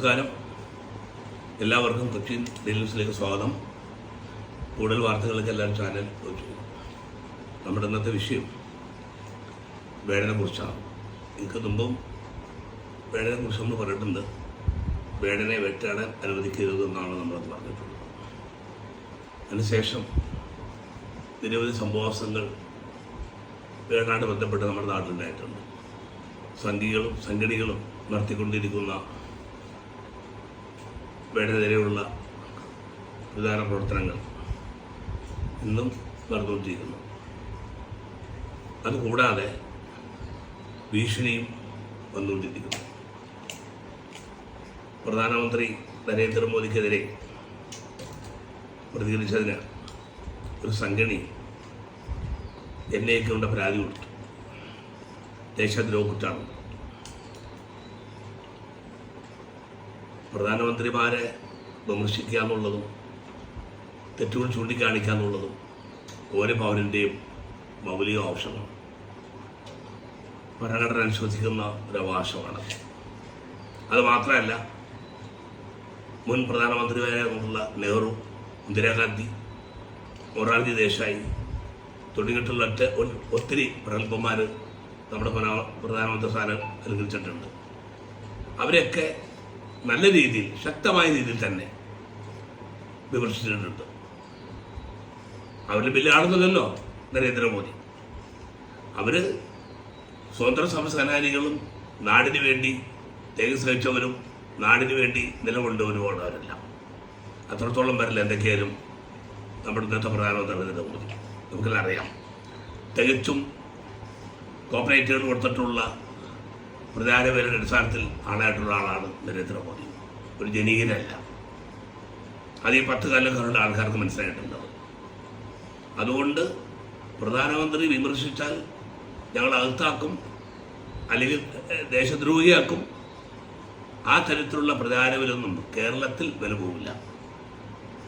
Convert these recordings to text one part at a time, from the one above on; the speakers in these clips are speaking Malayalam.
നമസ്കാരം. എല്ലാവർക്കും കൊച്ചിൻ ഡെയിലി ന്യൂസിലേക്ക് സ്വാഗതം. കൂടുതൽ വാർത്തകൾക്ക് എല്ലാവരും ചാനൽ വെച്ചു. നമ്മുടെ ഇന്നത്തെ വിഷയം വേടനെ കുറിച്ചാണ്. എനിക്ക് മുമ്പും വേടനെ കുറിച്ച് നമ്മൾ പറഞ്ഞിട്ടുണ്ട്. വേടനെ വെട്ടാടാൻ അനുവദിക്കരുതെന്നാണ് നമ്മളത് പറഞ്ഞിട്ടുള്ളത്. അതിനുശേഷം നിരവധി സംഭവാസങ്ങൾ വേടനായിട്ട് ബന്ധപ്പെട്ട് നമ്മുടെ നാട്ടിലുണ്ടായിട്ടുണ്ട്. സംഘടികളും നടത്തിക്കൊണ്ടിരിക്കുന്ന വേടനെതിരെയുള്ള പ്രധാന പ്രവർത്തനങ്ങൾ ഇന്നും നടന്നുകൊണ്ടിരിക്കുന്നു. അതുകൂടാതെ ഭീഷണിയും വന്നുകൊണ്ടിരിക്കുന്നു. പ്രധാനമന്ത്രി നരേന്ദ്രമോദിക്കെതിരെ പ്രതികരിച്ചതിന് ഒരു സംഘടന എന്നേക്ക് കൊണ്ട് പരാതി കൊടുത്തു. ദേശദ്രോഹ കുറ്റാണ്. പ്രധാനമന്ത്രിമാരെ വിമർശിക്കുക എന്നുള്ളതും തെറ്റുകൾ ചൂണ്ടിക്കാണിക്കുക എന്നുള്ളതും ഓരോ പൗരൻ്റെയും മൗലിക ആവശ്യമാണ്. ഭരണഘടന അനുശോചിക്കുന്ന ഒരു അവകാശമാണ്. അത് മാത്രമല്ല, മുൻ പ്രധാനമന്ത്രിമാരായിട്ടുള്ള നെഹ്റു, ഇന്ദിരാഗാന്ധി, മൊറാർജി ദേശായി തുടങ്ങിയിട്ടുള്ള ഒത്തിരി പ്രഗത്ഭന്മാർ നമ്മുടെ പ്രധാനമന്ത്രി സ്ഥാനം അലങ്കരിച്ചിട്ടുണ്ട്. അവരെയൊക്കെ നല്ല രീതിയിൽ, ശക്തമായ രീതിയിൽ തന്നെ വിമർശിച്ചിട്ടുണ്ട്. അവരുടെ ബില്ലാണെന്നല്ലോ നരേന്ദ്രമോദി. അവർ സ്വതന്ത്ര സമരസേനാനികളും നാടിനു വേണ്ടി തേങ്ങ സഹിച്ചവരും നാടിനു വേണ്ടി നിലകൊണ്ടവരുമാണ് അവരല്ല. അത്രത്തോളം വരില്ല എന്തൊക്കെയാലും നമ്മുടെ ഇന്നത്തെ പ്രധാനമന്ത്രി നരേന്ദ്രമോദി. നമുക്കെല്ലാം അറിയാം. തികച്ചും കോപ്പറേറ്റുകൾ കൊടുത്തിട്ടുള്ള പ്രധാന വിലയുടെ അടിസ്ഥാനത്തിൽ ആളായിട്ടുള്ള ആളാണ് നരേന്ദ്രമോദി. ഒരു ജനീയനല്ല. അത് ഈ 10 കാലങ്ങളുടെ ആൾക്കാർക്ക് മനസ്സിലായിട്ടുണ്ടാവും. അതുകൊണ്ട് പ്രധാനമന്ത്രി വിമർശിച്ചാൽ ഞങ്ങൾ അകത്താക്കും, അല്ലെങ്കിൽ ദേശദ്രോഹിയാക്കും. ആ തരത്തിലുള്ള പ്രധാനവിലൊന്നും കേരളത്തിൽ വില പോവില്ല.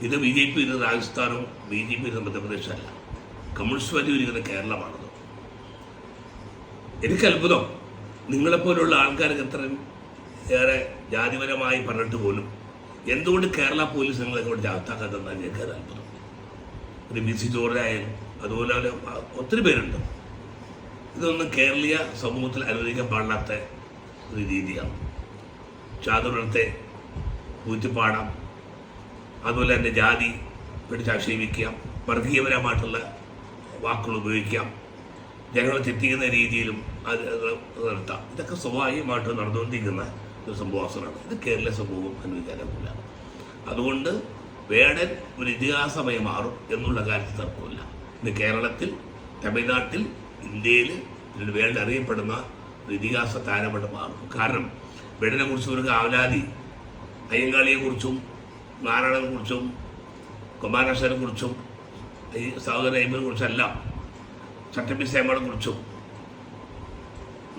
ഇത് BJP ഇരുന്ന രാജസ്ഥാനോ BJP ഇരുന്ന മധ്യപ്രദേശല്ല, കമ്മ്യൂണിസ്റ്റ് പാർട്ടി ഇരിക്കുന്ന കേരളമാണത്. എനിക്ക് അത്ഭുതം, നിങ്ങളെപ്പോലുള്ള ആൾക്കാർക്ക് എത്രയും ഏറെ ജാതിപരമായി പറഞ്ഞിട്ട് പോലും എന്തുകൊണ്ട് കേരള പോലീസ് നിങ്ങളൊക്കെ ഇവിടെ അകത്താക്കാത്തതെന്നാണ് എനിക്ക് അത്ഭുതം. ഒരു BC ജോർജായാലും അതുപോലെ ഒത്തിരി പേരുണ്ട്. ഇതൊന്നും കേരളീയ സമൂഹത്തിൽ അനുവദിക്കാൻ പാടില്ലാത്ത ഒരു രീതിയാണ്. ചാതുർവർണ്ണത്തെ ഊറ്റിപ്പാടാം, അതുപോലെ തന്നെ ജാതി പിടിച്ച് ആക്ഷേപിക്കാം, വർഗീയപരമായിട്ടുള്ള വാക്കുകൾ ഉപയോഗിക്കാം, ജനങ്ങളെ തെറ്റിക്കുന്ന രീതിയിലും അത് നിർത്താം. ഇതൊക്കെ സ്വാഭാവികമായിട്ട് നടന്നുകൊണ്ടിരിക്കുന്ന ഒരു സംഭവമാണ്. ഇത് കേരള സമൂഹം അനുവദിക്കാനാവില്ല. അതുകൊണ്ട് വേടൻ ഒരു ഇതിഹാസമായി മാറും എന്നുള്ള കാര്യത്തിൽ തർക്കമില്ല. ഇന്ന് കേരളത്തിൽ, തമിഴ്നാട്ടിൽ, ഇന്ത്യയിൽ ഇതിന് വേടൻ അറിയപ്പെടുന്ന ഒരു ഇതിഹാസ താരമായിട്ട് മാറും. കാരണം വേടനെ കുറിച്ച് ഒരു കാവലാതി അയ്യങ്കാളിയെക്കുറിച്ചും നാരായണനെക്കുറിച്ചും കുമാരനാശാനെക്കുറിച്ചും ഈ സഹോദരൻ അയ്യപ്പനെ കുറിച്ചെല്ലാം, ചട്ടമ്പി സേമയെ കുറിച്ചും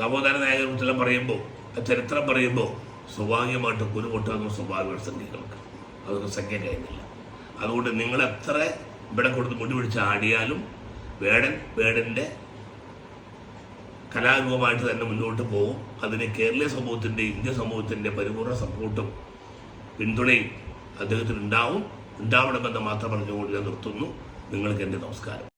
നവോത്ഥാന നായകനെ കുറിച്ചെല്ലാം പറയുമ്പോൾ, ചരിത്രം പറയുമ്പോൾ സ്വാഭാവികമായിട്ട് കുരുപൊട്ടാകുന്ന സ്വാഭാവിക സംഖ്യകൾക്ക് അതൊക്കെ സംഖ്യ കഴിയുന്നില്ല. അതുകൊണ്ട് നിങ്ങളെത്ര ഇവിടെ കൊടുത്ത് മുടി പിടിച്ച് ആടിയാലും വേടൻ്റെ കലാരൂപമായിട്ട് തന്നെ മുന്നോട്ട് പോകും. അതിന് കേരളീയ സമൂഹത്തിൻ്റെ, ഇന്ത്യ സമൂഹത്തിൻ്റെ പരിപൂർണ്ണ സപ്പോർട്ടും പിന്തുണയും അദ്ദേഹത്തിന് ഉണ്ടാവണമെന്ന് മാത്രം പറഞ്ഞുകൊണ്ട് ഞാൻ നിർത്തുന്നു. നിങ്ങൾക്ക് എൻ്റെ നമസ്കാരം.